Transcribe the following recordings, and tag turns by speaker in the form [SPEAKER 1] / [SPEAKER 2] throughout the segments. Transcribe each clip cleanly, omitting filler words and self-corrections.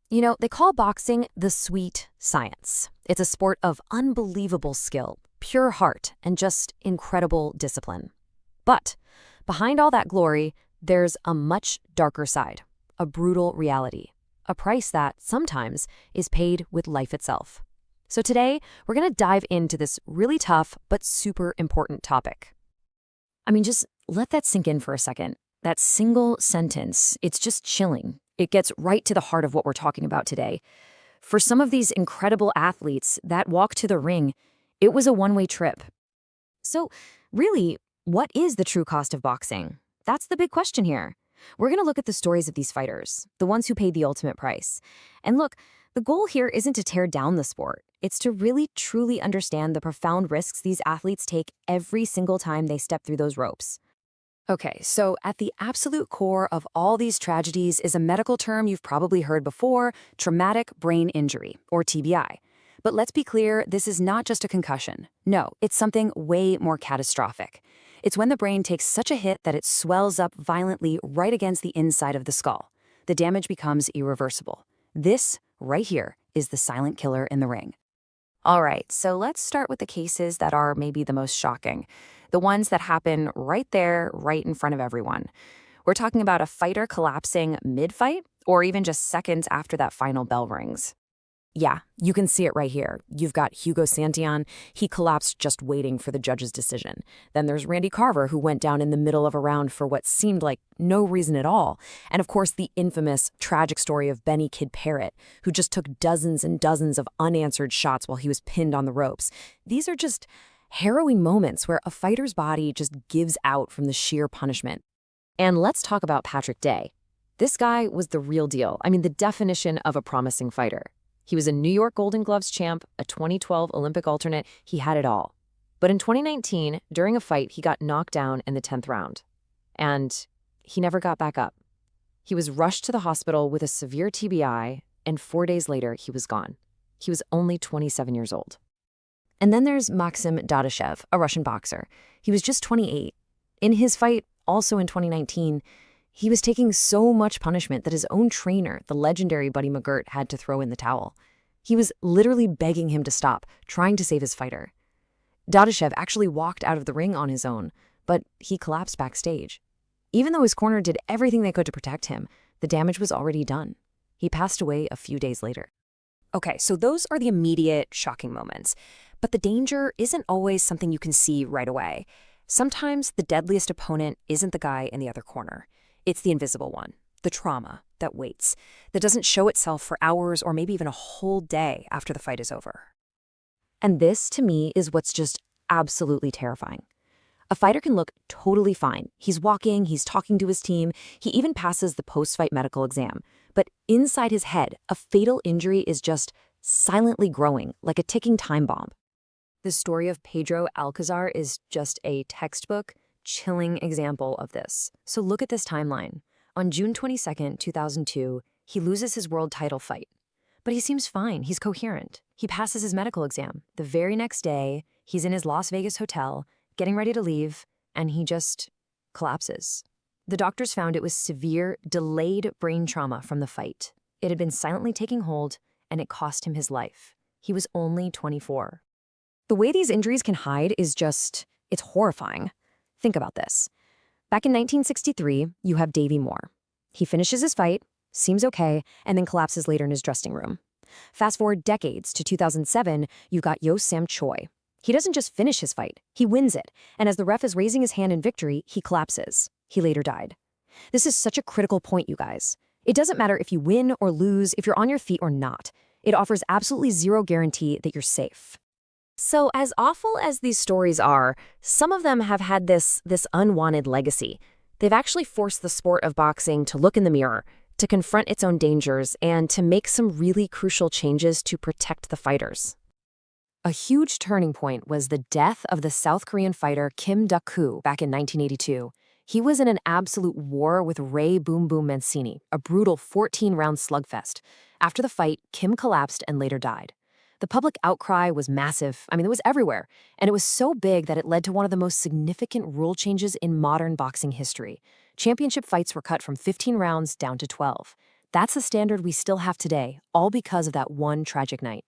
[SPEAKER 1] You know, they call boxing the sweet science. It's a sport of unbelievable skill, pure heart, and just incredible discipline. But behind all that glory, there's a much darker side, a brutal reality, a price that sometimes is paid with life itself. So today, we're going to dive into this really tough but super important topic. I mean, just let that sink in for a second. That single sentence, it's just chilling. It gets right to the heart of what we're talking about today. For some of these incredible athletes, that walk to the ring, it was a one-way trip. So, really, what is the true cost of boxing? That's the big question here. We're going to look at the stories of these fighters, the ones who paid the ultimate price. And look, the goal here isn't to tear down the sport. It's to really truly understand the profound risks these athletes take every single time they step through those ropes. Okay, so at the absolute core of all these tragedies is a medical term you've probably heard before, traumatic brain injury, or TBI. But let's be clear, this is not just a concussion. No, it's something way more catastrophic. It's when the brain takes such a hit that it swells up violently right against the inside of the skull. The damage becomes irreversible. This, right here, is the silent killer in the ring. All right, so let's start with the cases that are maybe the most shocking. The ones that happen right there, right in front of everyone. We're talking about a fighter collapsing mid-fight, or even just seconds after that final bell rings. Yeah, you can see it right here. You've got Hugo Santillán. He collapsed just waiting for the judge's decision. Then there's Randy Carver, who went down in the middle of a round for what seemed like no reason at all. And of course, the infamous, tragic story of Benny Kid Paret, who just took dozens and dozens of unanswered shots while he was pinned on the ropes. These are just harrowing moments where a fighter's body just gives out from the sheer punishment. And let's talk about Patrick Day. This guy was the real deal. I mean, the definition of a promising fighter. He was a New York Golden Gloves champ, a 2012 Olympic alternate. He had it all. But in 2019, during a fight, he got knocked down in the 10th round. And he never got back up. He was rushed to the hospital with a severe TBI, and 4 days later, he was gone. He was only 27 years old. And then there's Maxim Dadashev, a Russian boxer. He was just 28. In his fight, also in 2019, he was taking so much punishment that his own trainer, the legendary Buddy McGirt, had to throw in the towel. He was literally begging him to stop, trying to save his fighter. Dadashev actually walked out of the ring on his own, but he collapsed backstage. Even though his corner did everything they could to protect him, the damage was already done. He passed away a few days later. Okay, so those are the immediate, shocking moments. But the danger isn't always something you can see right away. Sometimes the deadliest opponent isn't the guy in the other corner. It's the invisible one, the trauma that waits, that doesn't show itself for hours or maybe even a whole day after the fight is over. And this, to me, is what's just absolutely terrifying. A fighter can look totally fine. He's walking, he's talking to his team, he even passes the post-fight medical exam. But inside his head, a fatal injury is just silently growing, like a ticking time bomb. The story of Pedro Alcazar is just a textbook, chilling example of this. So look at this timeline. On June 22nd, 2002, he loses his world title fight. But he seems fine, he's coherent. He passes his medical exam. The very next day, he's in his Las Vegas hotel, getting ready to leave, and he just collapses. The doctors found it was severe, delayed brain trauma from the fight. It had been silently taking hold, and it cost him his life. He was only 24. The way these injuries can hide is just, it's horrifying. Think about this. Back in 1963, you have Davey Moore. He finishes his fight, seems okay, and then collapses later in his dressing room. Fast forward decades to 2007, you got Yo Sam Choi. He doesn't just finish his fight, he wins it, and as the ref is raising his hand in victory, he collapses. He later died. This is such a critical point, you guys. It doesn't matter if you win or lose, if you're on your feet or not. It offers absolutely zero guarantee that you're safe. So as awful as these stories are, some of them have had this unwanted legacy. They've actually forced the sport of boxing to look in the mirror, to confront its own dangers, and to make some really crucial changes to protect the fighters. A huge turning point was the death of the South Korean fighter Kim Duk-koo back in 1982. He was in an absolute war with Ray Boom Boom Mancini, a brutal 14-round slugfest. After the fight, Kim collapsed and later died. The public outcry was massive. I mean, it was everywhere. And it was so big that it led to one of the most significant rule changes in modern boxing history. Championship fights were cut from 15 rounds down to 12. That's the standard we still have today, all because of that one tragic night.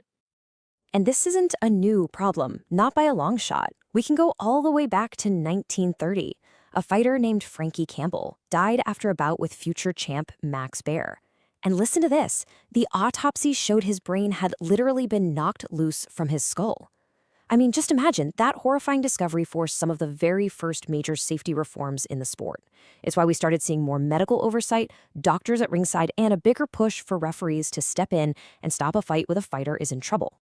[SPEAKER 1] And this isn't a new problem, not by a long shot. We can go all the way back to 1930. A fighter named Frankie Campbell died after a bout with future champ Max Baer. And listen to this, the autopsy showed his brain had literally been knocked loose from his skull. I mean, just imagine, that horrifying discovery forced some of the very first major safety reforms in the sport. It's why we started seeing more medical oversight, doctors at ringside, and a bigger push for referees to step in and stop a fight when a fighter is in trouble.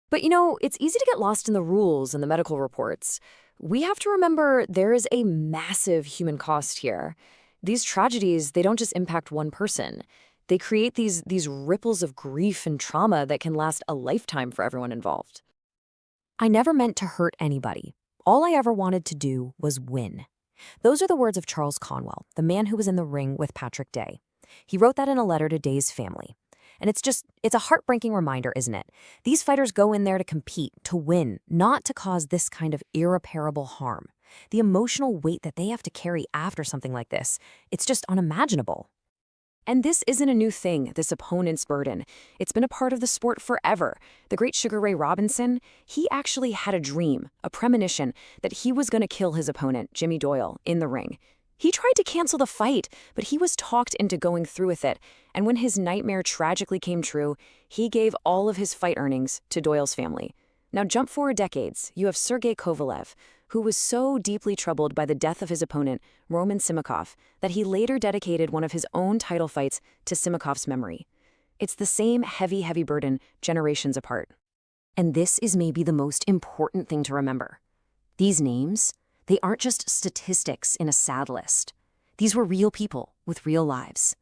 [SPEAKER 1] But it's easy to get lost in the rules and the medical reports. We have to remember there is a massive human cost here. These tragedies, they don't just impact one person. They create these ripples of grief and trauma that can last a lifetime for everyone involved. I never meant to hurt anybody. All I ever wanted to do was win. Those are the words of Charles Conwell, the man who was in the ring with Patrick Day. He wrote that in a letter to Day's family. And it's a heartbreaking reminder, isn't it? These fighters go in there to compete, to win, not to cause this kind of irreparable harm. The emotional weight that they have to carry after something like this, it's just unimaginable. And this isn't a new thing, this opponent's burden. It's been a part of the sport forever. The great Sugar Ray Robinson, he actually had a dream, a premonition, that he was going to kill his opponent, Jimmy Doyle, in the ring. He tried to cancel the fight, but he was talked into going through with it. And when his nightmare tragically came true, he gave all of his fight earnings to Doyle's family. Now jump forward decades, you have Sergei Kovalev, who was so deeply troubled by the death of his opponent, Roman Simakov, that he later dedicated one of his own title fights to Simakov's memory. It's the same heavy burden, generations apart. And this is maybe the most important thing to remember. These names, they aren't just statistics in a sad list. These were real people with real lives.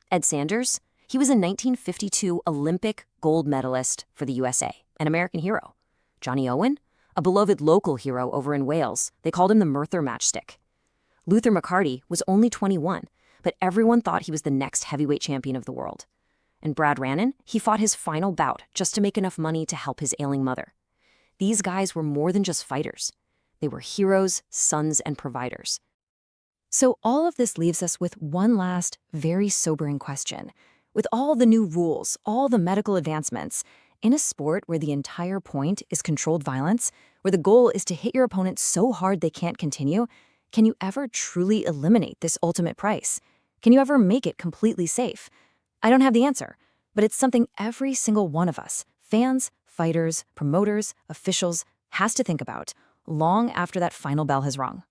[SPEAKER 1] Ed Sanders, he was a 1952 Olympic gold medalist for the USA, an American hero. Johnny Owen, a beloved local hero over in Wales. They called him the Merthyr Matchstick. Luther McCarty was only 21, but everyone thought he was the next heavyweight champion of the world. And Brad Rannon, he fought his final bout just to make enough money to help his ailing mother. These guys were more than just fighters. They were heroes, sons, and providers. So all of this leaves us with one last, very sobering question. With all the new rules, all the medical advancements, in a sport where the entire point is controlled violence, where the goal is to hit your opponent so hard they can't continue, can you ever truly eliminate this ultimate price? Can you ever make it completely safe? I don't have the answer, but it's something every single one of us, fans, fighters, promoters, officials, has to think about long after that final bell has rung.